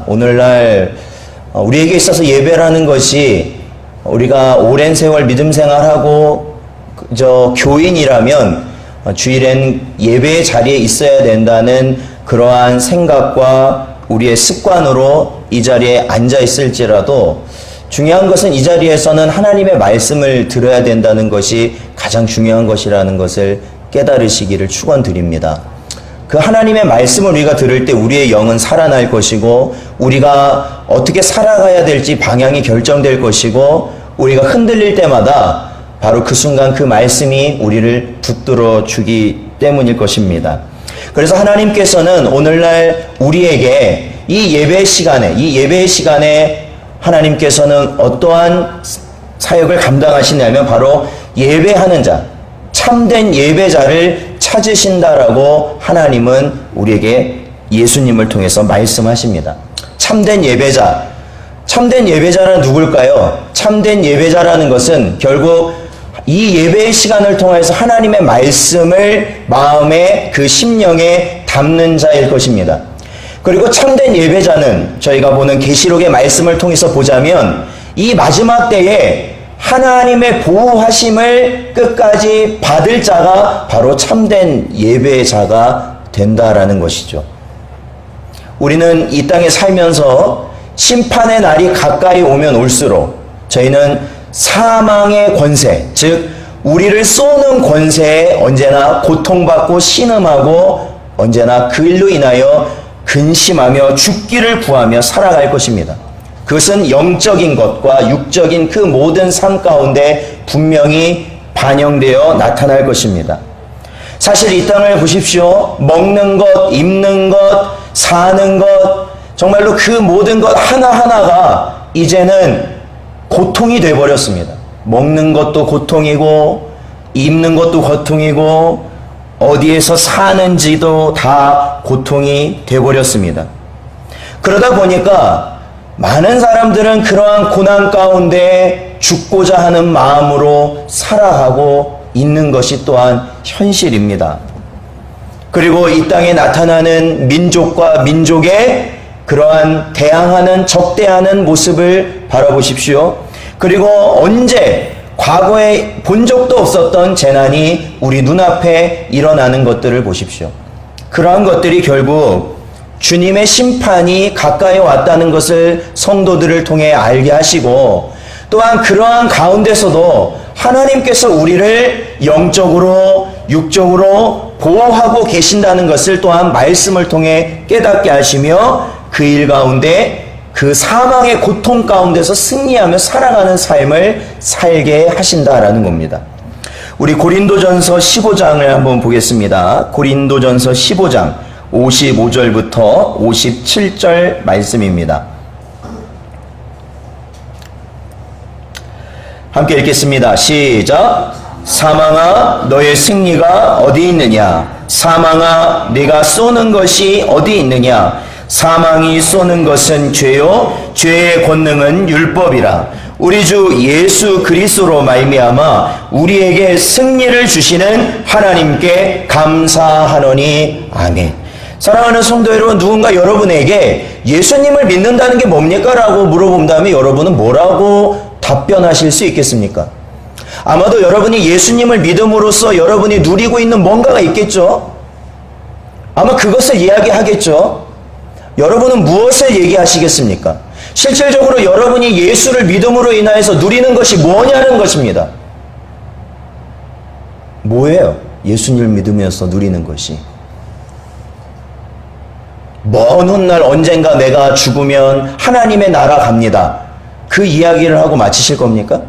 오늘날 우리에게 있어서 예배라는 것이 우리가 오랜 세월 믿음 생활하고 교인이라면 주일엔 예배의 자리에 있어야 된다는 그러한 생각과 우리의 습관으로 이 자리에 앉아 있을지라도 중요한 것은 이 자리에서는 하나님의 말씀을 들어야 된다는 것이 가장 중요한 것이라는 것을 깨달으시기를 축원드립니다. 그 하나님의 말씀을 우리가 들을 때 우리의 영은 살아날 것이고 우리가 어떻게 살아가야 될지 방향이 결정될 것이고 우리가 흔들릴 때마다 바로 그 순간 그 말씀이 우리를 붙들어 주기 때문일 것입니다. 그래서 하나님께서는 오늘날 우리에게 이 예배 시간에 하나님께서는 어떠한 사역을 감당하시냐면 바로 예배하는 자, 참된 예배자를 찾으신다라고 하나님은 우리에게 예수님을 통해서 말씀하십니다. 참된 예배자는 누굴까요? 참된 예배자라는 것은 결국 이 예배의 시간을 통해서 하나님의 말씀을 마음에 그 심령에 담는 자일 것입니다. 그리고 참된 예배자는 저희가 보는 계시록의 말씀을 통해서 보자면 이 마지막 때에 하나님의 보호하심을 끝까지 받을 자가 바로 참된 예배자가 된다라는 것이죠. 우리는 이 땅에 살면서 심판의 날이 가까이 오면 올수록 저희는 사망의 권세, 즉 우리를 쏘는 권세에 언제나 고통받고 신음하고 언제나 그 일로 인하여 근심하며 죽기를 구하며 살아갈 것입니다. 그것은 영적인 것과 육적인 그 모든 삶 가운데 분명히 반영되어 나타날 것입니다. 사실 이 땅을 보십시오. 먹는 것, 입는 것, 사는 것, 정말로 그 모든 것 하나하나가 이제는 고통이 되어버렸습니다. 먹는 것도 고통이고 입는 것도 고통이고 어디에서 사는지도 다 고통이 되어버렸습니다. 그러다 보니까 많은 사람들은 그러한 고난 가운데 죽고자 하는 마음으로 살아가고 있는 것이 또한 현실입니다. 그리고 이 땅에 나타나는 민족과 민족의 그러한 대항하는 적대하는 모습을 바라보십시오. 그리고 언제 과거에 본 적도 없었던 재난이 우리 눈앞에 일어나는 것들을 보십시오. 그러한 것들이 결국 주님의 심판이 가까이 왔다는 것을 성도들을 통해 알게 하시고 또한 그러한 가운데서도 하나님께서 우리를 영적으로 육적으로 보호하고 계신다는 것을 또한 말씀을 통해 깨닫게 하시며 그 일 가운데 그 사망의 고통 가운데서 승리하며 살아가는 삶을 살게 하신다라는 겁니다. 우리 고린도전서 15장을 한번 보겠습니다. 고린도전서 15장 55절부터 57절 말씀입니다. 함께 읽겠습니다. 시작. 사망아 너의 승리가 어디 있느냐? 사망아 네가 쏘는 것이 어디 있느냐? 사망이 쏘는 것은 죄요 죄의 권능은 율법이라. 우리 주 예수 그리스도로 말미암아 우리에게 승리를 주시는 하나님께 감사하노니 아멘. 사랑하는 성도 여러분, 누군가 여러분에게 예수님을 믿는다는 게 뭡니까? 라고 물어본다면 여러분은 뭐라고 답변하실 수 있겠습니까? 아마도 여러분이 예수님을 믿음으로써 여러분이 누리고 있는 뭔가가 있겠죠? 아마 그것을 이야기하겠죠? 여러분은 무엇을 얘기하시겠습니까? 실질적으로 여러분이 예수를 믿음으로 인하여서 누리는 것이 뭐냐는 것입니다. 뭐예요? 예수님을 믿으면서 누리는 것이. 먼 훗날 언젠가 내가 죽으면 하나님의 나라 갑니다. 그 이야기를 하고 마치실 겁니까?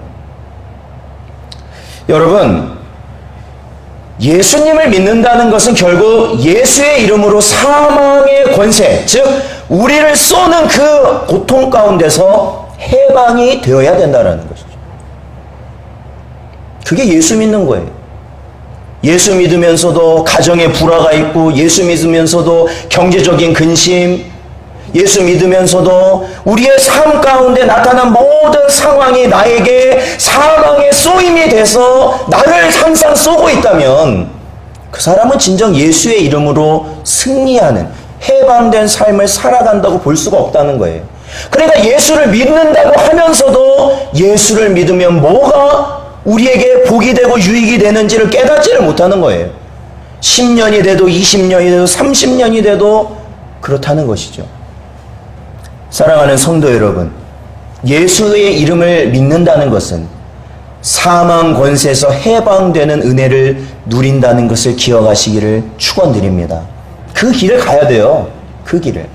여러분, 예수님을 믿는다는 것은 결국 예수의 이름으로 사망의 권세, 즉 우리를 쏘는 그 고통 가운데서 해방이 되어야 된다는 것이죠. 그게 예수 믿는 거예요. 예수 믿으면서도 가정에 불화가 있고, 예수 믿으면서도 경제적인 근심, 예수 믿으면서도 우리의 삶 가운데 나타난 모든 상황이 나에게 사망의 쏘임이 돼서 나를 항상 쏘고 있다면 그 사람은 진정 예수의 이름으로 승리하는, 해방된 삶을 살아간다고 볼 수가 없다는 거예요. 그러니까 예수를 믿는다고 하면서도 예수를 믿으면 뭐가 우리에게 복이 되고 유익이 되는지를 깨닫지를 못하는 거예요. 10년이 돼도 20년이 돼도 30년이 돼도 그렇다는 것이죠. 사랑하는 성도 여러분, 예수의 이름을 믿는다는 것은 사망 권세에서 해방되는 은혜를 누린다는 것을 기억하시기를 축원드립니다. 그 길을 가야 돼요. 그 길을.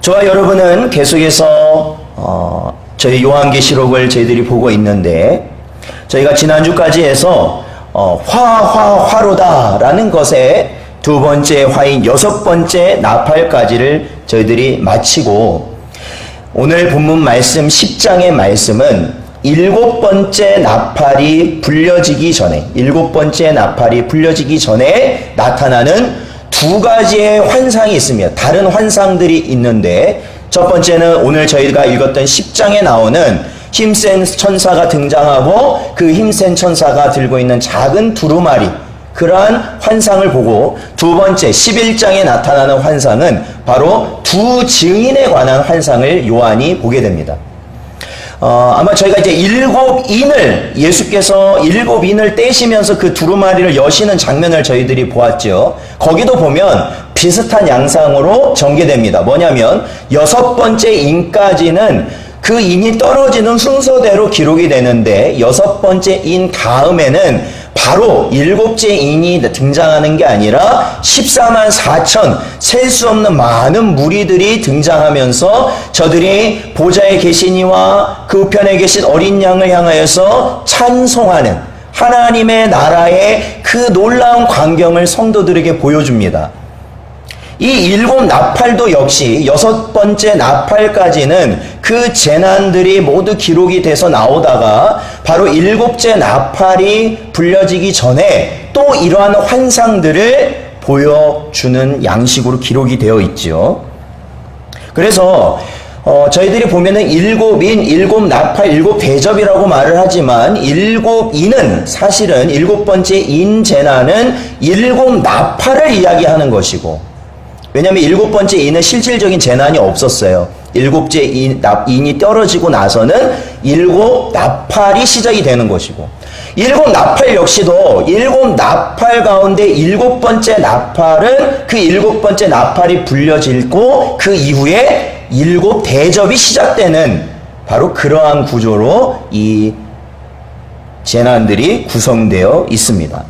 저와 여러분은 계속해서 저희 요한계시록을 저희들이 보고 있는데, 저희가 지난주까지 해서 화로다라는 것에 두 번째 화인 여섯 번째 나팔까지를 저희들이 마치고, 오늘 본문 말씀 10장의 말씀은 일곱 번째 나팔이 불려지기 전에 나타나는 두 가지의 환상이 있습니다. 다른 환상들이 있는데, 첫 번째는 오늘 저희가 읽었던 10장에 나오는 힘센 천사가 등장하고 그 힘센 천사가 들고 있는 작은 두루마리, 그러한 환상을 보고, 두 번째 11장에 나타나는 환상은 바로 두 증인에 관한 환상을 요한이 보게 됩니다. 아마 저희가 이제 예수께서 일곱 인을 떼시면서 그 두루마리를 여시는 장면을 저희들이 보았죠. 거기도 보면 비슷한 양상으로 전개됩니다. 뭐냐면 여섯 번째 인까지는 그 인이 떨어지는 순서대로 기록이 되는데, 여섯 번째 인 다음에는 바로 일곱째 인이 등장하는 게 아니라 14만 4천 셀 수 없는 많은 무리들이 등장하면서 저들이 보좌에 계신 이와 그 우편에 계신 어린 양을 향하여서 찬송하는 하나님의 나라의 그 놀라운 광경을 성도들에게 보여줍니다. 이 일곱 나팔도 역시 여섯 번째 나팔까지는 그 재난들이 모두 기록이 돼서 나오다가 바로 일곱째 나팔이 불려지기 전에 또 이러한 환상들을 보여주는 양식으로 기록이 되어 있죠. 그래서 저희들이 보면은 일곱 인, 일곱 나팔, 일곱 대접이라고 말을 하지만, 일곱 인은 사실은 일곱 번째 인 재난은 일곱 나팔을 이야기하는 것이고, 왜냐하면 일곱 번째 인은 실질적인 재난이 없었어요. 일곱째 인이 떨어지고 나서는 일곱 나팔이 시작이 되는 것이고, 일곱 나팔 역시도 일곱 나팔 가운데 일곱 번째 나팔은 그 일곱 번째 나팔이 불려지고 그 이후에 일곱 대접이 시작되는 바로 그러한 구조로 이 재난들이 구성되어 있습니다.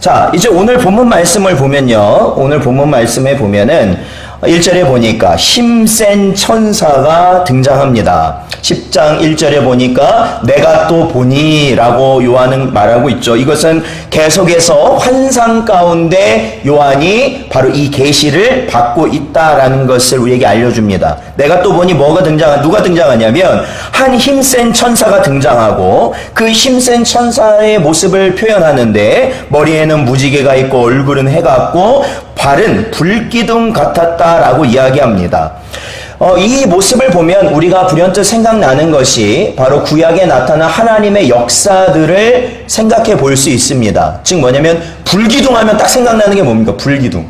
자, 이제 오늘 본문 말씀을 보면요. 오늘 본문 말씀에 보면은 1절에 보니까 힘센 천사가 등장합니다. 10장 1절에 보니까 내가 또 보니 라고 요한은 말하고 있죠. 이것은 계속해서 환상 가운데 요한이 바로 이 계시를 받고 있다라는 것을 우리에게 알려줍니다. 내가 또 보니 누가 등장하냐면 한 힘센 천사가 등장하고, 그 힘센 천사의 모습을 표현하는데 머리에는 무지개가 있고 얼굴은 해 같고 발은 불기둥 같았다라고 이야기합니다. 이 모습을 보면 우리가 불현듯 생각나는 것이 바로 구약에 나타난 하나님의 역사들을 생각해 볼 수 있습니다. 즉 뭐냐면 불기둥 하면 딱 생각나는 게 뭡니까? 불기둥.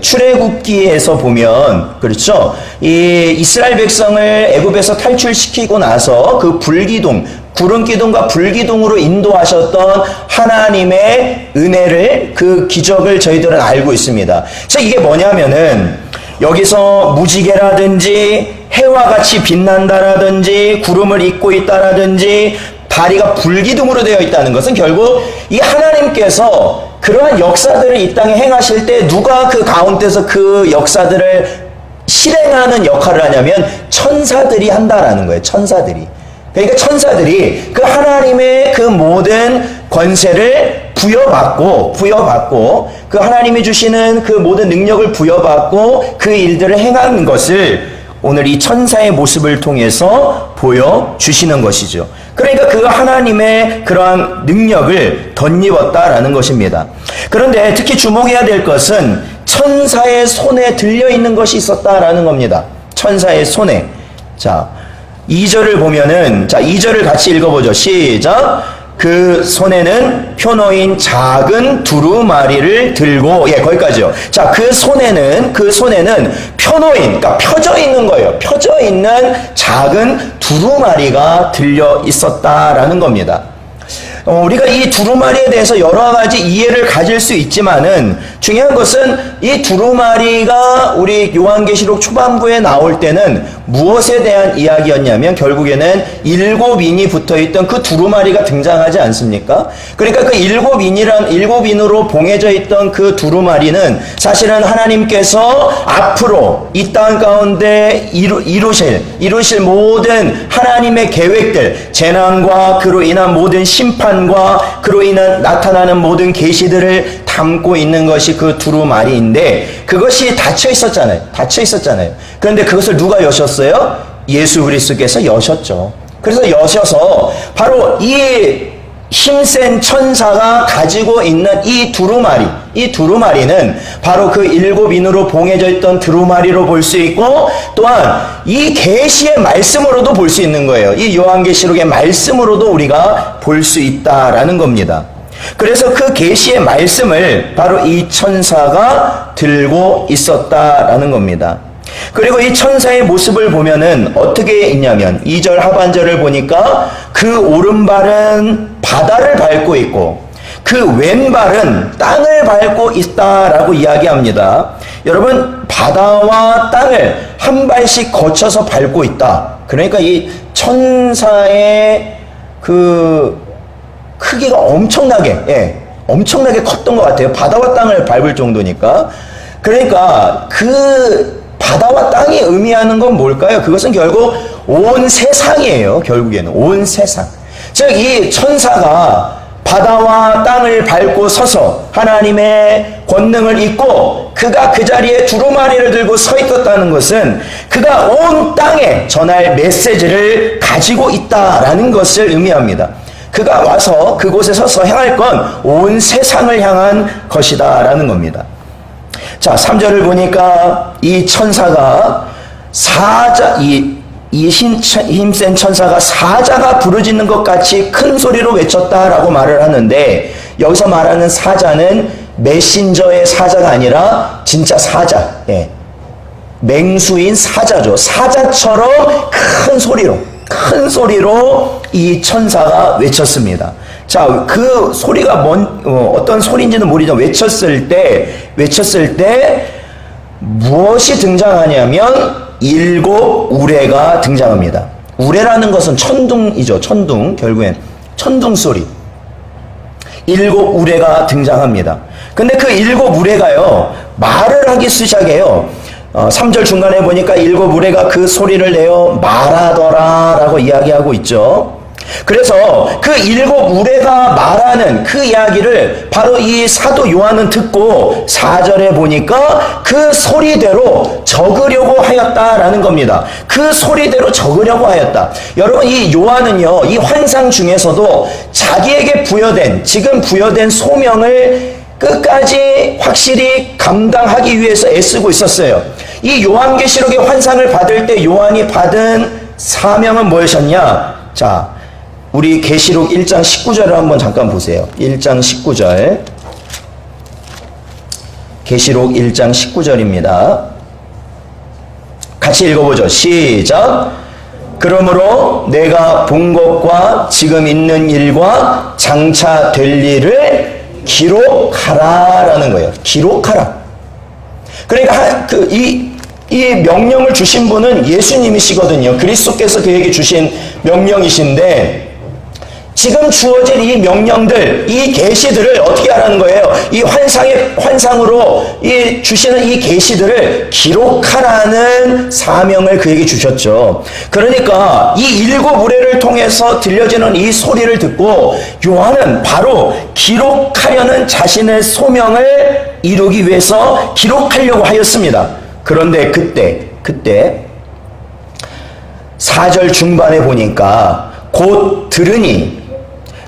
출애굽기에서 보면, 그렇죠? 이 이스라엘 백성을 애굽에서 탈출시키고 나서 그 불기둥, 구름기둥과 불기둥으로 인도하셨던 하나님의 은혜를, 그 기적을 저희들은 알고 있습니다. 즉 이게 뭐냐면은 여기서 무지개라든지 해와 같이 빛난다라든지 구름을 잇고 있다라든지 다리가 불기둥으로 되어 있다는 것은 결국 이 하나님께서 그러한 역사들을 이 땅에 행하실 때 누가 그 가운데서 그 역사들을 실행하는 역할을 하냐면 천사들이 한다라는 거예요. 천사들이. 그러니까 천사들이 그 하나님의 그 모든 권세를 부여받고 그 하나님이 주시는 그 모든 능력을 부여받고 그 일들을 행하는 것을 오늘 이 천사의 모습을 통해서 보여주시는 것이죠. 그러니까 그 하나님의 그러한 능력을 덧입었다라는 것입니다. 그런데 특히 주목해야 될 것은 천사의 손에 들려있는 것이 있었다라는 겁니다. 천사의 손에. 자, 2절을 보면은, 자, 2절을 같이 읽어보죠. 시작. 그 손에는 펴놓인 작은 두루마리를 들고, 거기까지요. 자, 그 손에는 펴놓인, 그러니까 펴져 있는 거예요. 펴져 있는 작은 두루마리가 들려 있었다라는 겁니다. 우리가 이 두루마리에 대해서 여러 가지 이해를 가질 수 있지만은 중요한 것은 이 두루마리가 우리 요한계시록 초반부에 나올 때는 무엇에 대한 이야기였냐면 결국에는 7인이 붙어있던 그 두루마리가 등장하지 않습니까? 그러니까 그 7인으로 봉해져 있던 그 두루마리는 사실은 하나님께서 앞으로 이 땅 가운데 이루실 모든 하나님의 계획들, 재난과 그로 인한 모든 심판과 그로 인한 나타나는 모든 계시들을 담고 있는 것이 그 두루마리인데 그것이 닫혀 있었잖아요. 그런데 그것을 누가 여셨어요? 예수 그리스도께서 여셨죠. 그래서 여셔서 바로 이 힘센 천사가 가지고 있는 이 두루마리는 바로 그 7인으로 봉해져 있던 두루마리로 볼 수 있고 또한 이 계시의 말씀으로도 볼 수 있는 거예요. 이 요한계시록의 말씀으로도 우리가 볼 수 있다라는 겁니다. 그래서 그 계시의 말씀을 바로 이 천사가 들고 있었다라는 겁니다. 그리고 이 천사의 모습을 보면은 어떻게 있냐면 2절 하반절을 보니까 그 오른발은 바다를 밟고 있고 그 왼발은 땅을 밟고 있다라고 이야기합니다. 여러분, 바다와 땅을 한 발씩 거쳐서 밟고 있다. 그러니까 이 천사의 그 크기가 엄청나게 컸던 것 같아요. 바다와 땅을 밟을 정도니까. 그러니까 그 바다와 땅이 의미하는 건 뭘까요? 그것은 결국 온 세상이에요. 결국에는 온 세상. 즉 이 천사가 바다와 땅을 밟고 서서 하나님의 권능을 입고 그가 그 자리에 두루마리를 들고 서 있었다는 것은 그가 온 땅에 전할 메시지를 가지고 있다라는 것을 의미합니다. 그가 와서 그곳에 서서 행할 건 온 세상을 향한 것이다라는 겁니다. 자, 3절을 보니까 이 천사가 이 힘센 천사가 사자가 부르짖는 것 같이 큰 소리로 외쳤다라고 말을 하는데 여기서 말하는 사자는 메신저의 사자가 아니라 진짜 사자, 맹수인 사자죠. 사자처럼 큰 소리로 이 천사가 외쳤습니다. 자, 그 소리가 어떤 소리인지는 모르지만 외쳤을 때 무엇이 등장하냐면 7 우레가 등장합니다. 우레라는 것은 천둥이죠. 결국엔 천둥 소리. 7 우레가 등장합니다. 근데 그 7 우레가요, 말을 하기 시작해요. 3절 중간에 보니까 7 우레가 그 소리를 내어 말하더라 라고 이야기하고 있죠. 그래서 그 7 우레가 말하는 그 이야기를 바로 이 사도 요한은 듣고 4절에 보니까 그 소리대로 적으려고 하였다라는 겁니다. 그 소리대로 적으려고 하였다. 여러분, 이 요한은요, 이 환상 중에서도 자기에게 지금 부여된 소명을 끝까지 확실히 감당하기 위해서 애쓰고 있었어요. 이 요한계시록의 환상을 받을 때 요한이 받은 사명은 무엇이었냐? 자, 우리 계시록 1장 19절을 한번 잠깐 보세요. 1장 19절. 계시록 1장 19절입니다. 같이 읽어보죠. 시작. 그러므로 내가 본 것과 지금 있는 일과 장차 될 일을 기록하라라는 거예요. 기록하라. 그러니까 이 명령을 주신 분은 예수님이시거든요. 그리스도께서 그에게 주신 명령이신데 지금 주어진 이 명령들, 이 계시들을 어떻게 하라는 거예요? 이 환상으로 주시는 이 계시들을 기록하라는 사명을 그에게 주셨죠. 그러니까 이 7 우레를 통해서 들려지는 이 소리를 듣고 요한은 바로 기록하려는 자신의 소명을 이루기 위해서 기록하려고 하였습니다. 그런데 그때 4절 중반에 보니까 곧 들으니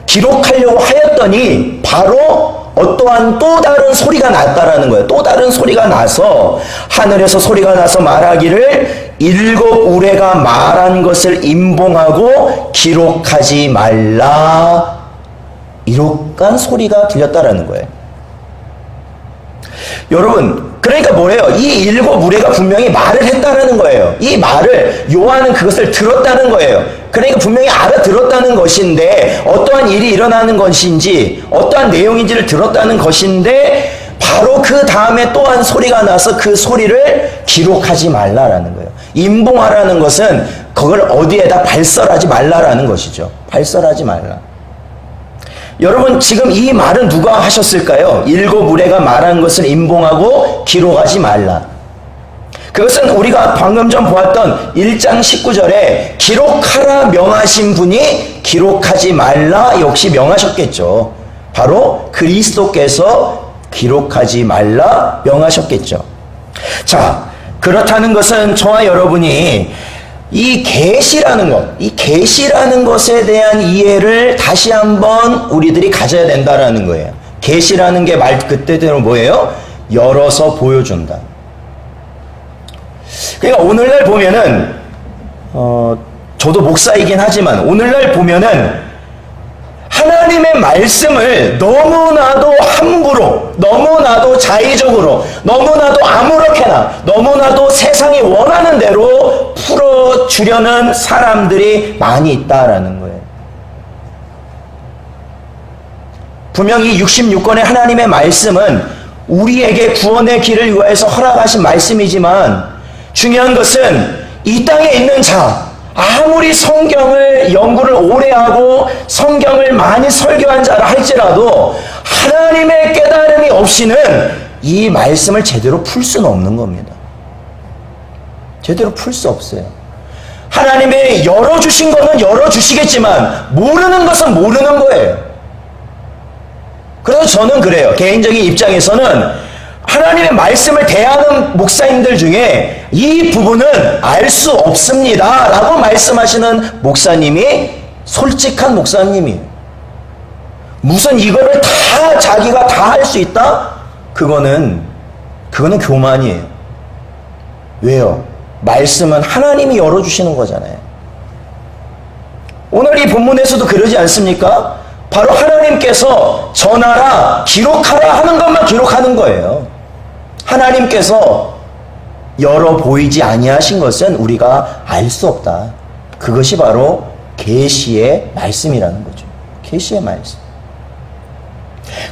기록하려고 하였더니 바로 어떠한 또 다른 소리가 났다라는 거예요. 또 다른 소리가 나서 하늘에서 소리가 나서 말하기를 7 우레가 말한 것을 임봉하고 기록하지 말라 이룩한 소리가 들렸다라는 거예요. 여러분, 그러니까 뭐예요? 이 일곱 무리가 분명히 말을 했다라는 거예요. 이 말을 요한은 그것을 들었다는 거예요. 그러니까 분명히 알아들었다는 것인데 어떠한 일이 일어나는 것인지 어떠한 내용인지를 들었다는 것인데 바로 그 다음에 또한 소리가 나서 그 소리를 기록하지 말라라는 거예요. 임봉하라는 것은 그걸 어디에다 발설하지 말라라는 것이죠. 발설하지 말라. 여러분, 지금 이 말은 누가 하셨을까요? 일곱 무리가 말한 것을 임봉하고 기록하지 말라. 그것은 우리가 방금 전 보았던 1장 19절에 기록하라 명하신 분이 기록하지 말라 역시 명하셨겠죠. 바로 그리스도께서 기록하지 말라 명하셨겠죠. 자, 그렇다는 것은 저와 여러분이 이 계시라는 것, 이 계시라는 것에 대한 이해를 다시 한번 우리들이 가져야 된다라는 거예요. 계시라는 게 말 그때대로 뭐예요? 열어서 보여준다. 그러니까 오늘날 보면은 저도 목사이긴 하지만 오늘날 보면은 하나님의 말씀을 너무나도 함부로, 너무나도 자의적으로, 너무나도 아무렇게나, 너무나도 세상이 원하는 대로 풀어주려는 사람들이 많이 있다라는 거예요. 분명히 66권의 하나님의 말씀은 우리에게 구원의 길을 위하여서 허락하신 말씀이지만 중요한 것은 이 땅에 있는 자, 아무리 성경을 연구를 오래 하고 성경을 많이 설교한 자라 할지라도 하나님의 깨달음이 없이는 이 말씀을 제대로 풀 수는 없는 겁니다. 제대로 풀 수 없어요. 하나님의 열어주신 것은 열어주시겠지만 모르는 것은 모르는 거예요. 그래서 저는 그래요. 개인적인 입장에서는 하나님의 말씀을 대하는 목사님들 중에 이 부분은 알 수 없습니다 라고 말씀하시는 목사님이 솔직한 목사님이에요. 무슨 이거를 다 자기가 다 할 수 있다? 그거는 교만이에요. 왜요? 말씀은 하나님이 열어주시는 거잖아요. 오늘 이 본문에서도 그러지 않습니까? 바로 하나님께서 전하라, 기록하라 하는 것만 기록하는 거예요. 하나님께서 열어 보이지 아니하신 것은 우리가 알 수 없다. 그것이 바로 계시의 말씀이라는 거죠. 계시의 말씀.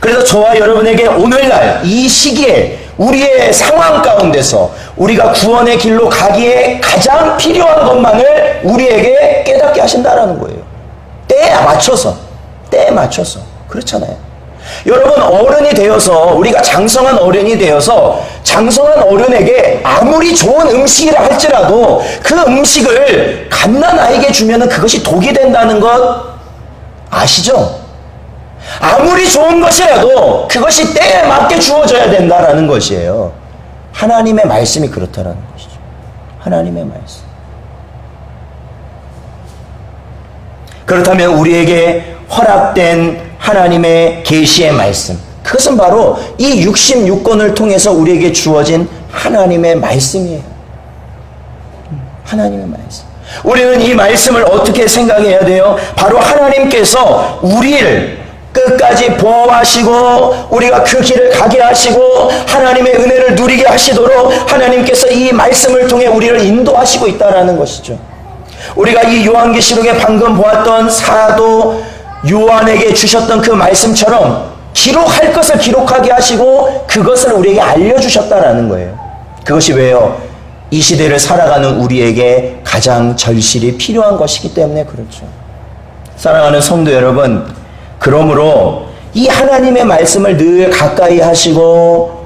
그래서 저와 여러분에게 오늘날 이 시기에 우리의 상황 가운데서 우리가 구원의 길로 가기에 가장 필요한 것만을 우리에게 깨닫게 하신다라는 거예요. 때에 맞춰서. 그렇잖아요. 여러분, 어른이 되어서 우리가 장성한 어른이 되어서 장성한 어른에게 아무리 좋은 음식이라 할지라도 그 음식을 갓난아이에게 주면은 그것이 독이 된다는 것 아시죠? 아무리 좋은 것이라도 그것이 때에 맞게 주어져야 된다라는 것이에요. 하나님의 말씀이 그렇다라는 것이죠. 하나님의 말씀. 그렇다면 우리에게 허락된 하나님의 계시의 말씀, 그것은 바로 이 66권을 통해서 우리에게 주어진 하나님의 말씀이에요. 하나님의 말씀. 우리는 이 말씀을 어떻게 생각해야 돼요? 바로 하나님께서 우리를 끝까지 보호하시고 우리가 그 길을 가게 하시고 하나님의 은혜를 누리게 하시도록 하나님께서 이 말씀을 통해 우리를 인도하시고 있다는 것이죠. 우리가 이 요한계시록에 방금 보았던 사도 요한에게 주셨던 그 말씀처럼 기록할 것을 기록하게 하시고 그것을 우리에게 알려주셨다라는 거예요. 그것이 왜요? 이 시대를 살아가는 우리에게 가장 절실히 필요한 것이기 때문에 그렇죠. 사랑하는 성도 여러분, 그러므로 이 하나님의 말씀을 늘 가까이 하시고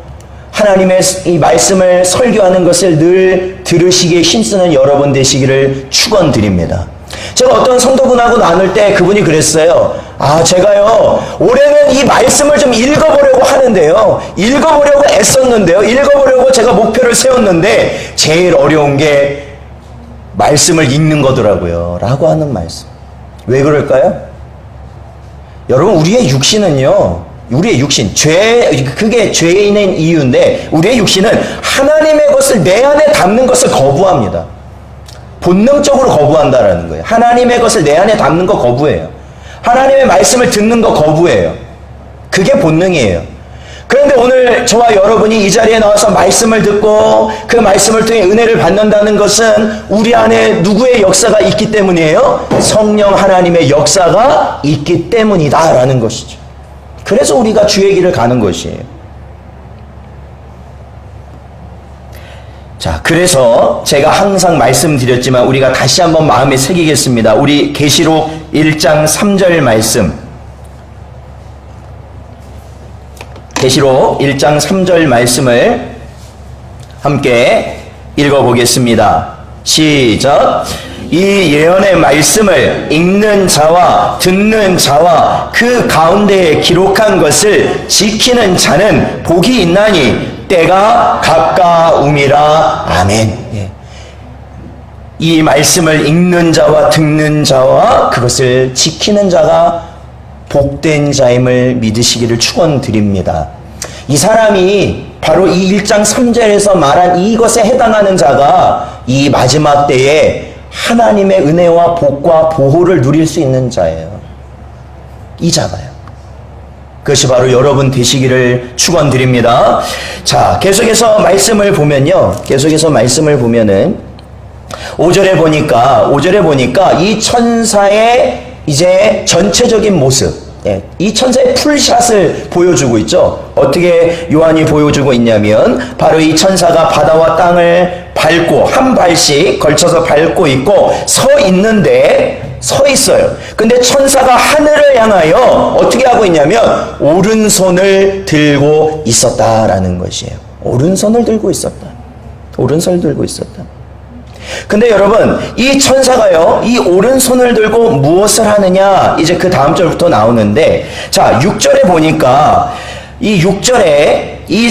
하나님의 이 말씀을 설교하는 것을 늘 들으시기에 힘쓰는 여러분 되시기를 축원드립니다. 제가 어떤 성도분하고 나눌 때 그분이 그랬어요. 제가요 올해는 이 말씀을 좀 읽어보려고 하는데요, 읽어보려고 애썼는데요, 읽어보려고 제가 목표를 세웠는데 제일 어려운 게 말씀을 읽는 거더라고요 라고 하는 말씀. 왜 그럴까요? 여러분, 우리의 육신은요, 우리의 육신, 그게 죄인의 이유인데 우리의 육신은 하나님의 것을 내 안에 담는 것을 거부합니다. 본능적으로 거부한다라는 거예요. 하나님의 것을 내 안에 담는 거 거부해요. 하나님의 말씀을 듣는 거 거부해요. 그게 본능이에요. 그런데 오늘 저와 여러분이 이 자리에 나와서 말씀을 듣고 그 말씀을 통해 은혜를 받는다는 것은 우리 안에 누구의 역사가 있기 때문이에요? 성령 하나님의 역사가 있기 때문이다라는 것이죠. 그래서 우리가 주의 길을 가는 것이에요. 자, 그래서 제가 항상 말씀드렸지만 우리가 다시 한번 마음에 새기겠습니다. 우리 계시록 1장 3절 말씀. 계시록 1장 3절 말씀을 함께 읽어보겠습니다. 시작. 이 예언의 말씀을 읽는 자와 듣는 자와 그 가운데에 기록한 것을 지키는 자는 복이 있나니 때가 가까움이라. 아멘. 예. 이 말씀을 읽는 자와 듣는 자와 그것을 지키는 자가 복된 자임을 믿으시기를 축원드립니다. 이 사람이 바로 이 1장 3절에서 말한 이것에 해당하는 자가 이 마지막 때에 하나님의 은혜와 복과 보호를 누릴 수 있는 자예요. 이 자가요. 그것이 바로 여러분 되시기를 축원드립니다. 자, 계속해서 말씀을 보면요. 계속해서 말씀을 보면은 5절에 보니까 이 천사의 이제 전체적인 모습, 이 천사의 풀샷을 보여주고 있죠. 어떻게 요한이 보여주고 있냐면 바로 이 천사가 바다와 땅을 밟고 한 발씩 걸쳐서 밟고 있고 서 있어요. 근데 천사가 하늘을 향하여 어떻게 하고 있냐면 오른손을 들고 있었다라는 것이에요. 오른손을 들고 있었다. 근데 여러분, 이 천사가요, 이 오른손을 들고 무엇을 하느냐, 이제 그 다음 절부터 나오는데, 자, 6절에 보니까, 이 6절에 이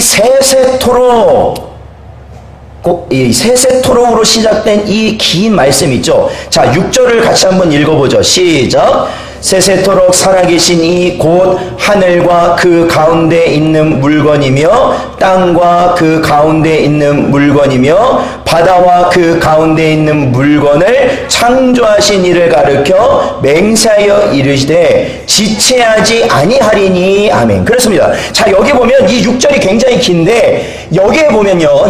세세토록으로 시작된 이 긴 말씀 있죠. 자, 6절을 같이 한번 읽어보죠. 시작. 세세토록 살아계신 이 곧 하늘과 그 가운데 있는 물건이며 땅과 그 가운데 있는 물건이며 바다와 그 가운데 있는 물건을 창조하신 이를 가르켜 맹세하여 이르시되 지체하지 아니하리니. 아멘. 그렇습니다. 자, 여기 보면 이 6절이 굉장히 긴데 여기에 보면요,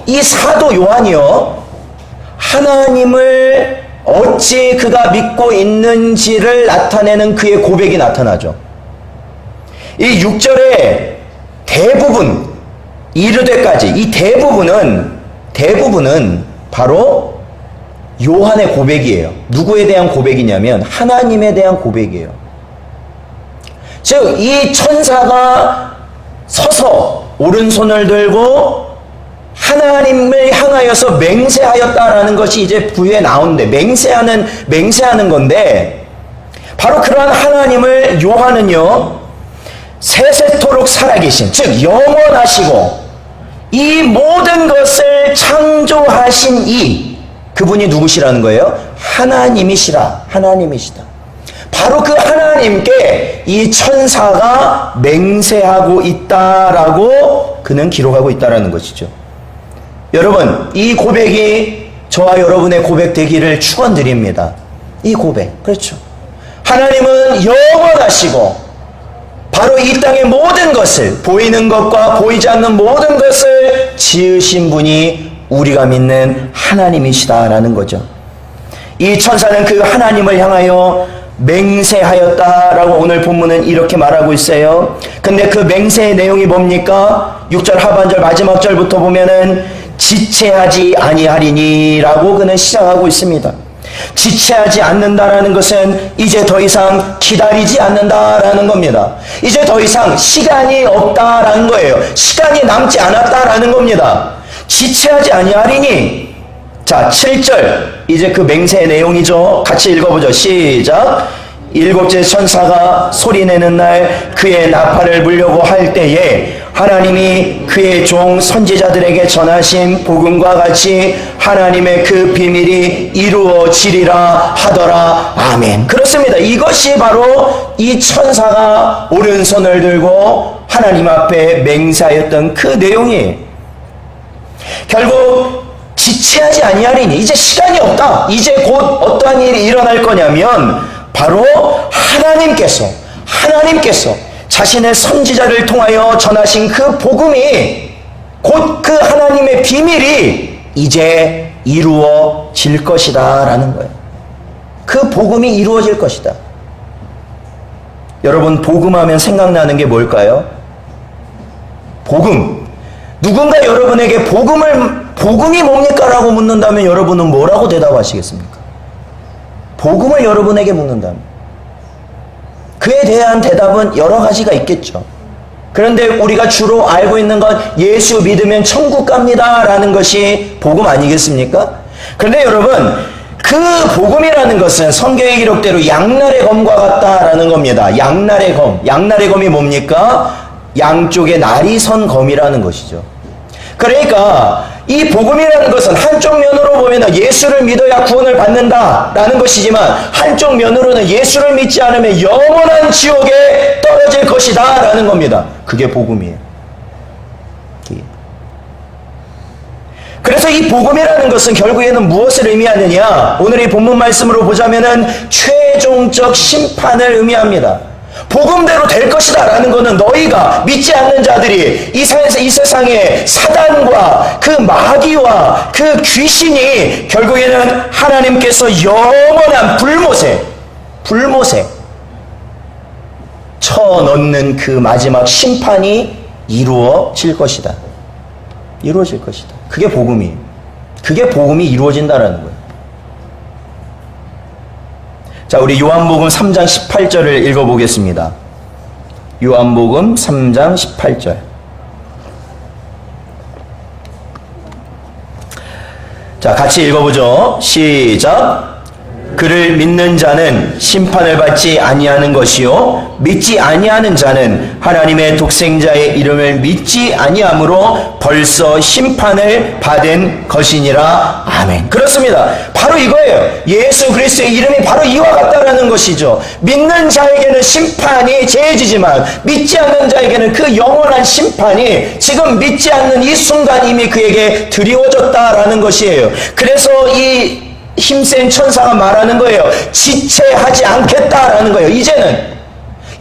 이 사도 요한이요, 하나님을 어찌 그가 믿고 있는지를 나타내는 그의 고백이 나타나죠. 이 6절에 대부분, 이르되까지 이 대부분은 바로 요한의 고백이에요. 누구에 대한 고백이냐면 하나님에 대한 고백이에요. 즉, 이 천사가 서서 오른손을 들고 하나님을 향하여서 맹세하였다라는 것이 이제 부유에 나오는데, 맹세하는 건데, 바로 그러한 하나님을 요한은요, 세세토록 살아계신, 즉 영원하시고 이 모든 것을 창조하신 그분이 누구시라는 거예요? 하나님이시다. 바로 그 하나님께 이 천사가 맹세하고 있다라고 그는 기록하고 있다라는 것이죠. 여러분, 이 고백이 저와 여러분의 고백 되기를 축원드립니다. 이 고백, 그렇죠. 하나님은 영원하시고 바로 이 땅의 모든 것을, 보이는 것과 보이지 않는 모든 것을 지으신 분이 우리가 믿는 하나님이시다라는 거죠. 이 천사는 그 하나님을 향하여 맹세하였다라고 오늘 본문은 이렇게 말하고 있어요. 근데 그 맹세의 내용이 뭡니까? 6절 하반절 마지막 절부터 보면은 지체하지 아니하리니 라고 그는 시작하고 있습니다. 지체하지 않는다라는 것은 이제 더 이상 기다리지 않는다라는 겁니다. 이제 더 이상 시간이 없다라는 거예요. 시간이 남지 않았다라는 겁니다. 지체하지 아니하리니. 자, 7절 이제 그 맹세의 내용이죠. 같이 읽어보죠. 시작. 일곱째 천사가 소리내는 날 그의 나팔을 불려고 할 때에 하나님이 그의 종 선지자들에게 전하신 복음과 같이 하나님의 그 비밀이 이루어지리라 하더라. 아멘. 그렇습니다. 이것이 바로 이 천사가 오른손을 들고 하나님 앞에 맹세하였던 그 내용이에요. 결국 지체하지 아니하리니, 이제 시간이 없다. 이제 곧 어떠한 일이 일어날 거냐면 바로 하나님께서 자신의 선지자를 통하여 전하신 그 복음이, 곧 그 하나님의 비밀이 이제 이루어질 것이다 라는 거예요. 그 복음이 이루어질 것이다. 여러분, 복음하면 생각나는 게 뭘까요? 복음. 누군가 여러분에게 복음이 뭡니까? 라고 묻는다면 여러분은 뭐라고 대답하시겠습니까? 복음을 여러분에게 묻는다면 그에 대한 대답은 여러 가지가 있겠죠. 그런데 우리가 주로 알고 있는 건 예수 믿으면 천국 갑니다 라는 것이 복음 아니겠습니까? 그런데 여러분, 그 복음이라는 것은 성경에 기록대로 양날의 검과 같다라는 겁니다. 양날의 검이 뭡니까? 양쪽에 날이 선 검이라는 것이죠. 그러니까 이 복음이라는 것은 한쪽 면으로 보면 예수를 믿어야 구원을 받는다라는 것이지만, 한쪽 면으로는 예수를 믿지 않으면 영원한 지옥에 떨어질 것이다 라는 겁니다. 그게 복음이에요. 그래서 이 복음이라는 것은 결국에는 무엇을 의미하느냐? 오늘 이 본문 말씀으로 보자면은 최종적 심판을 의미합니다. 복음대로 될 것이다 라는 것은 너희가 믿지 않는 자들이 이 세상에 사단과 그 마귀와 그 귀신이 결국에는 하나님께서 영원한 불못에 쳐넣는 그 마지막 심판이 이루어질 것이다. 그게 복음이에요. 그게 복음이 이루어진다라는 거예요. 자, 우리 요한복음 3장 18절을 읽어보겠습니다. 요한복음 3장 18절. 자, 같이 읽어보죠. 시작. 그를 믿는 자는 심판을 받지 아니하는 것이요 믿지 아니하는 자는 하나님의 독생자의 이름을 믿지 아니함으로 벌써 심판을 받은 것이니라. 아멘. 그렇습니다. 바로 이거예요. 예수 그리스도의 이름이 바로 이와 같다라는 것이죠. 믿는 자에게는 심판이 제해지지만 믿지 않는 자에게는 그 영원한 심판이 지금 믿지 않는 이 순간 이미 그에게 드리워졌다라는 것이에요. 그래서 이 힘센 천사가 말하는 거예요. 지체하지 않겠다라는 거예요. 이제는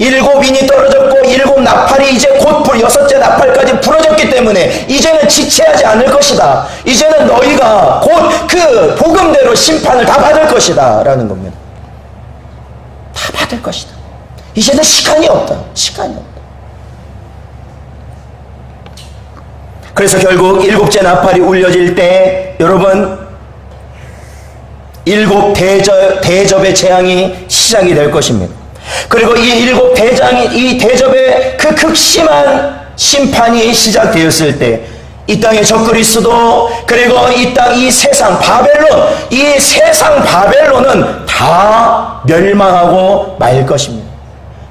7인이 떨어졌고 7 나팔이 이제 곧 6째 나팔까지 부러졌기 때문에 이제는 지체하지 않을 것이다. 이제는 너희가 곧 그 복음대로 심판을 다 받을 것이다 라는 겁니다. 다 받을 것이다. 이제는 시간이 없다. 그래서 결국 7째 나팔이 울려질 때 여러분 7 대접의 재앙이 시작이 될 것입니다. 그리고 이 7 이 대접의 그 극심한 심판이 시작되었을 때 이 땅의 적그리스도 그리고 이 세상 바벨론은 다 멸망하고 말 것입니다.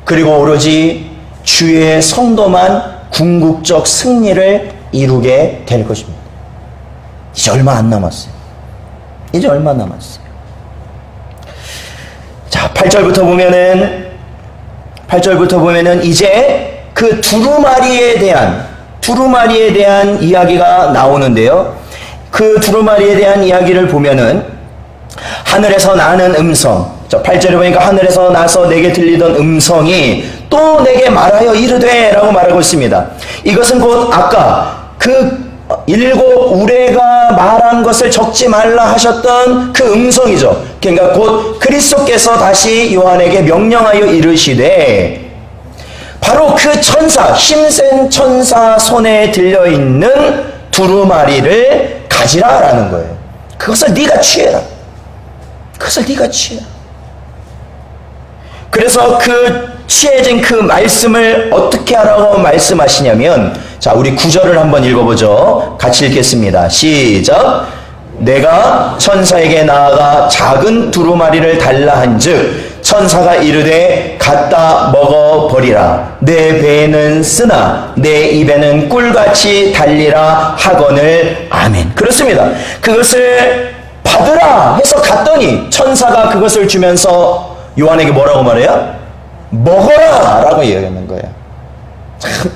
그리고 오로지 주의 성도만 궁극적 승리를 이루게 될 것입니다. 이제 얼마 안 남았어요. 자, 8절부터 보면은 이제 그 두루마리에 대한 이야기가 나오는데요. 그 두루마리에 대한 이야기를 보면은 하늘에서 나는 음성, 8절에 보니까 하늘에서 나서 내게 들리던 음성이 또 내게 말하여 이르되 라고 말하고 있습니다. 이것은 곧 아까 그 7 우레가 말한 것을 적지 말라 하셨던 그 음성이죠. 그러니까 곧 그리스도께서 다시 요한에게 명령하여 이르시되 바로 그 천사, 힘센 천사 손에 들려있는 두루마리를 가지라라는 거예요. 그것을 네가 취해라. 그래서 그 취해진 그 말씀을 어떻게 하라고 말씀하시냐면, 자, 우리 9절을 한번 읽어보죠. 같이 읽겠습니다. 시작. 내가 천사에게 나아가 작은 두루마리를 달라 한즉 천사가 이르되 갖다 먹어버리라. 내 배에는 쓰나 내 입에는 꿀같이 달리라 하거늘. 아멘. 그렇습니다. 그것을 받으라 해서 갔더니 천사가 그것을 주면서 요한에게 뭐라고 말해요? 먹어라 라고 이야기하는 거예요. 참,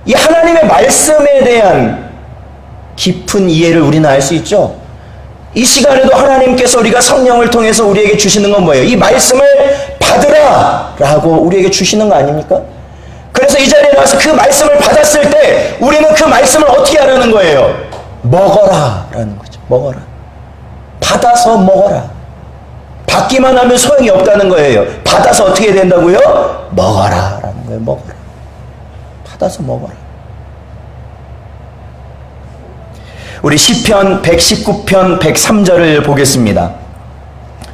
이 하나님의 말씀에 대한 깊은 이해를 우리는 알 수 있죠. 이 시간에도 하나님께서 우리가 성령을 통해서 우리에게 주시는 건 뭐예요? 이 말씀을 받으라 라고 우리에게 주시는 거 아닙니까? 그래서 이 자리에 나와서 그 말씀을 받았을 때 우리는 그 말씀을 어떻게 하라는 거예요? 먹어라 라는 거죠. 먹어라. 받아서 먹어라. 받기만 하면 소용이 없다는 거예요. 받아서 어떻게 된다고요? 먹어라 라는 거예요. 먹어라. 받아서 먹어라. 우리 시편 119편 103절을 보겠습니다.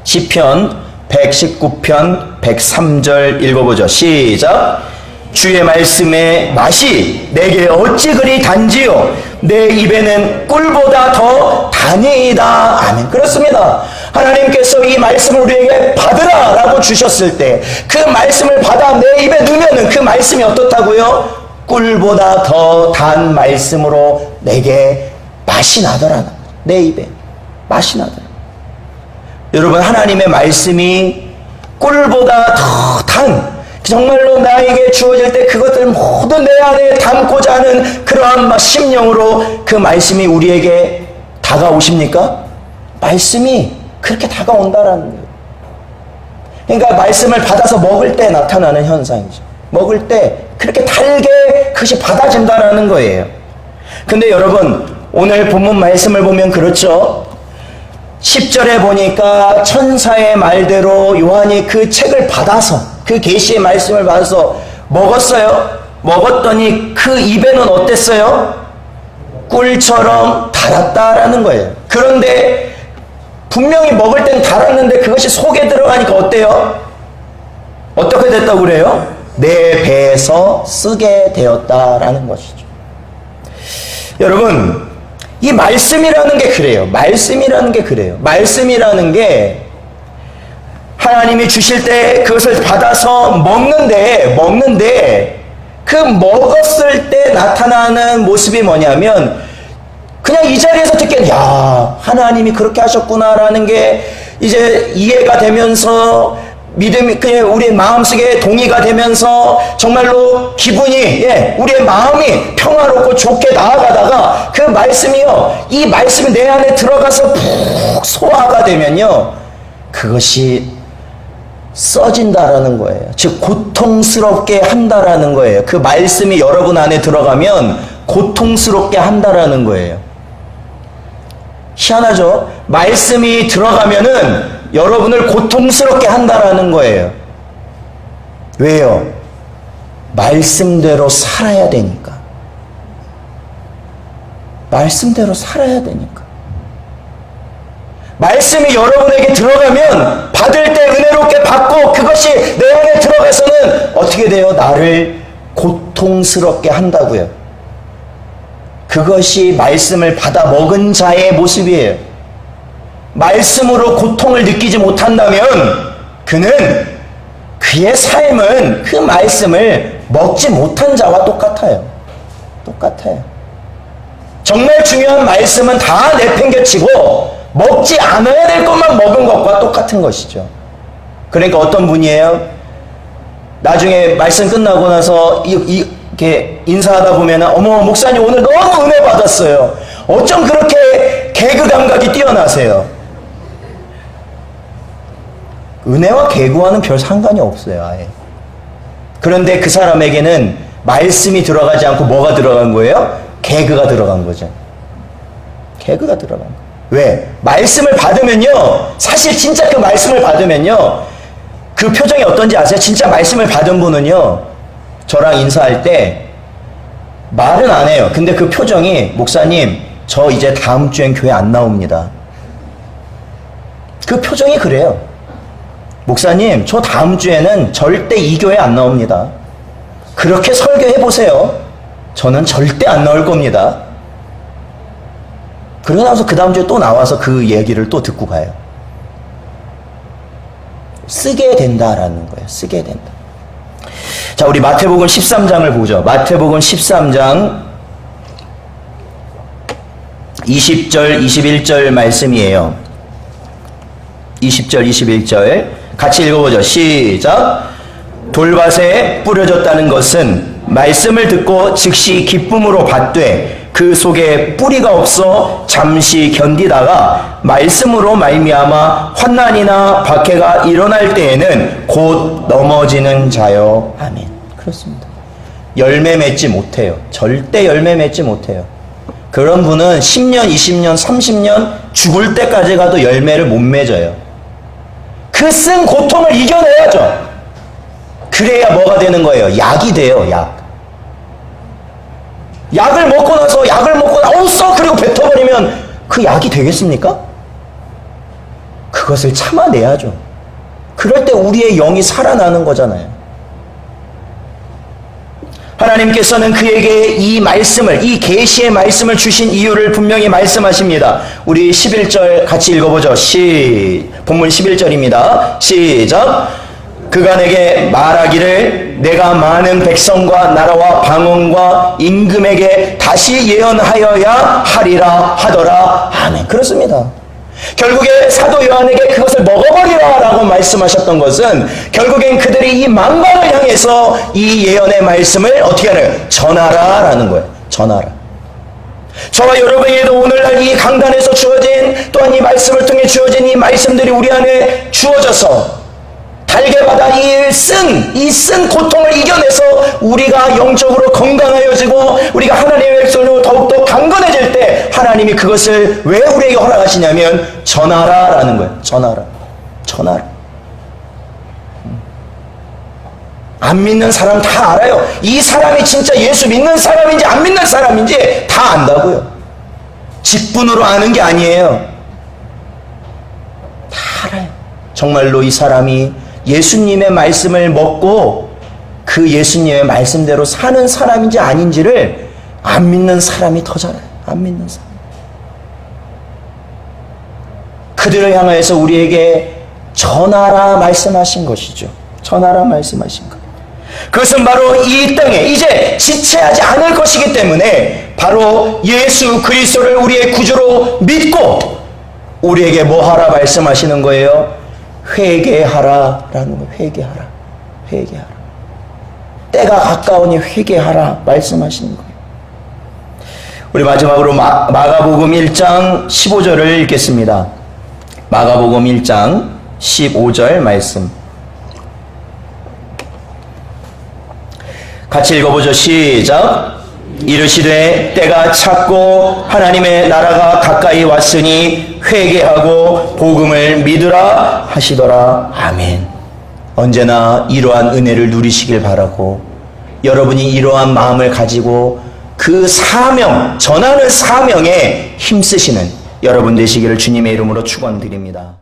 시편 119편 103절 읽어보죠. 시작. 주의 말씀의 맛이 내게 어찌 그리 단지요 내 입에는 꿀보다 더 다니이다. 아멘. 그렇습니다. 하나님께서 이 말씀을 우리에게 받으라 라고 주셨을 때 그 말씀을 받아 내 입에 넣으면 그 말씀이 어떻다고요? 꿀보다 더 단 말씀으로 내게 맛이 나더라. 내 입에 맛이 나더라. 여러분, 하나님의 말씀이 꿀보다 더 단, 정말로 나에게 주어질 때 그것들 모두 내 안에 담고자 하는 그러한 심령으로 그 말씀이 우리에게 다가오십니까? 말씀이 그렇게 다가온다라는 거예요. 그러니까 말씀을 받아서 먹을 때 나타나는 현상이죠. 먹을 때 그렇게 달게 그것이 받아진다라는 거예요. 근데 여러분, 오늘 본문 말씀을 보면 그렇죠. 10절에 보니까 천사의 말대로 요한이 그 책을 받아서, 그 계시의 말씀을 받아서 먹었어요. 먹었더니 그 입에는 어땠어요? 꿀처럼 달았다라는 거예요. 그런데 분명히 먹을 땐 달았는데 그것이 속에 들어가니까 어때요? 어떻게 됐다고 그래요? 내 배에서 쓰게 되었다라는 것이죠. 여러분, 이 말씀이라는 게 그래요. 말씀이라는 게 그래요. 말씀이라는 게 하나님이 주실 때 그것을 받아서 먹는데 그 먹었을 때 나타나는 모습이 뭐냐면 그냥 이 자리에서 듣기엔 야, 하나님이 그렇게 하셨구나라는 게 이제 이해가 되면서 믿음이 그냥 우리의 마음속에 동의가 되면서 정말로 기분이 우리의 마음이 평화롭고 좋게 나아가다가 그 말씀이요, 이 말씀이 내 안에 들어가서 푹 소화가 되면요, 그것이 써진다라는 거예요. 즉 고통스럽게 한다라는 거예요. 그 말씀이 여러분 안에 들어가면 고통스럽게 한다라는 거예요. 희한하죠? 말씀이 들어가면은 여러분을 고통스럽게 한다라는 거예요. 왜요? 말씀대로 살아야 되니까. 말씀대로 살아야 되니까. 말씀이 여러분에게 들어가면 받을 때 은혜롭게 받고 그것이 내 안에 들어가서는 어떻게 돼요? 나를 고통스럽게 한다고요. 그것이 말씀을 받아 먹은 자의 모습이에요. 말씀으로 고통을 느끼지 못한다면 그의 삶은 그 말씀을 먹지 못한 자와 똑같아요. 똑같아요. 정말 중요한 말씀은 다 내팽개치고 먹지 않아야 될 것만 먹은 것과 똑같은 것이죠. 그러니까 어떤 분이에요? 나중에 말씀 끝나고 나서 이렇게 인사하다 보면 어머, 목사님 오늘 너무 은혜 받았어요. 어쩜 그렇게 개그 감각이 뛰어나세요? 은혜와 개그와는 별 상관이 없어요, 아예. 그런데 그 사람에게는 말씀이 들어가지 않고 뭐가 들어간 거예요? 개그가 들어간 거죠. 개그가 들어간 거예요. 왜? 말씀을 받으면요, 사실 진짜 그 말씀을 받으면요, 그 표정이 어떤지 아세요? 진짜 말씀을 받은 분은요, 저랑 인사할 때 말은 안 해요. 근데 그 표정이, 목사님, 저 이제 다음 주엔 교회 안 나옵니다. 그 표정이 그래요. 목사님, 저 다음 주에는 절대 이 교회 안 나옵니다. 그렇게 설교해보세요. 저는 절대 안 나올 겁니다. 그러고 나서 그 다음 주에 또 나와서 그 얘기를 또 듣고 가요. 쓰게 된다라는 거예요. 쓰게 된다. 자, 우리 마태복음 13장을 보죠. 마태복음 13장 20절, 21절 말씀이에요. 20절, 21절 같이 읽어보죠. 시작. 돌밭에 뿌려졌다는 것은 말씀을 듣고 즉시 기쁨으로 받되 그 속에 뿌리가 없어 잠시 견디다가 말씀으로 말미암아 환난이나 박해가 일어날 때에는 곧 넘어지는 자요. 아멘. 그렇습니다. 열매 맺지 못해요. 절대 열매 맺지 못해요. 그런 분은 10년, 20년, 30년 죽을 때까지 가도 열매를 못 맺어요. 그 쓴 고통을 이겨내야죠. 그래야 뭐가 되는 거예요? 약이 돼요. 약을 먹고 나서 어우 써 그리고 뱉어버리면 그 약이 되겠습니까? 그것을 참아내야죠. 그럴 때 우리의 영이 살아나는 거잖아요. 하나님께서는 그에게 이 말씀을, 이 계시의 말씀을 주신 이유를 분명히 말씀하십니다. 우리 11절 같이 읽어보죠. 본문 11절입니다. 시작. 그가 내게 말하기를 내가 많은 백성과 나라와 방언과 임금에게 다시 예언하여야 하리라 하더라. 아멘. 그렇습니다. 결국에 사도 요한에게 그것을 먹어버리라 라고 말씀하셨던 것은 결국엔 그들이 이 만방을 향해서 이 예언의 말씀을 어떻게 하나요? 전하라 라는 거예요. 전하라. 저와 여러분에게도 오늘날 이 강단에서 주어진 또한 이 말씀을 통해 주어진 이 말씀들이 우리 안에 주어져서 달게받아 이 쓴 고통을 이겨내서 우리가 영적으로 건강하여지고 우리가 하나님의 백성으로 더욱더 강건해질 때 하나님이 그것을 왜 우리에게 허락하시냐면 전하라라는 거예요. 전하라. 안 믿는 사람 다 알아요. 이 사람이 진짜 예수 믿는 사람인지 안 믿는 사람인지 다 안다고요. 직분으로 아는 게 아니에요. 다 알아요. 정말로 이 사람이 예수님의 말씀을 먹고 그 예수님의 말씀대로 사는 사람인지 아닌지를 안 믿는 사람이 더 잘 알아요. 안 믿는 사람. 그들을 향하여서 우리에게 전하라 말씀하신 것이죠. 전하라 말씀하신 것. 그것은 바로 이 땅에 이제 지체하지 않을 것이기 때문에 바로 예수 그리스도를 우리의 구주로 믿고 우리에게 뭐하라 말씀하시는 거예요? 회개하라라는 거예요. 회개하라. 때가 가까우니 회개하라 말씀하시는 거예요. 우리 마지막으로 마가복음 1장 15절을 읽겠습니다. 마가복음 1장 15절 말씀. 같이 읽어보죠. 시작. 이르시되 때가 찼고 하나님의 나라가 가까이 왔으니 회개하고 복음을 믿으라 하시더라. 아멘. 언제나 이러한 은혜를 누리시길 바라고 여러분이 이러한 마음을 가지고 그 사명, 전하는 사명에 힘쓰시는 여러분 되시기를 주님의 이름으로 축원드립니다.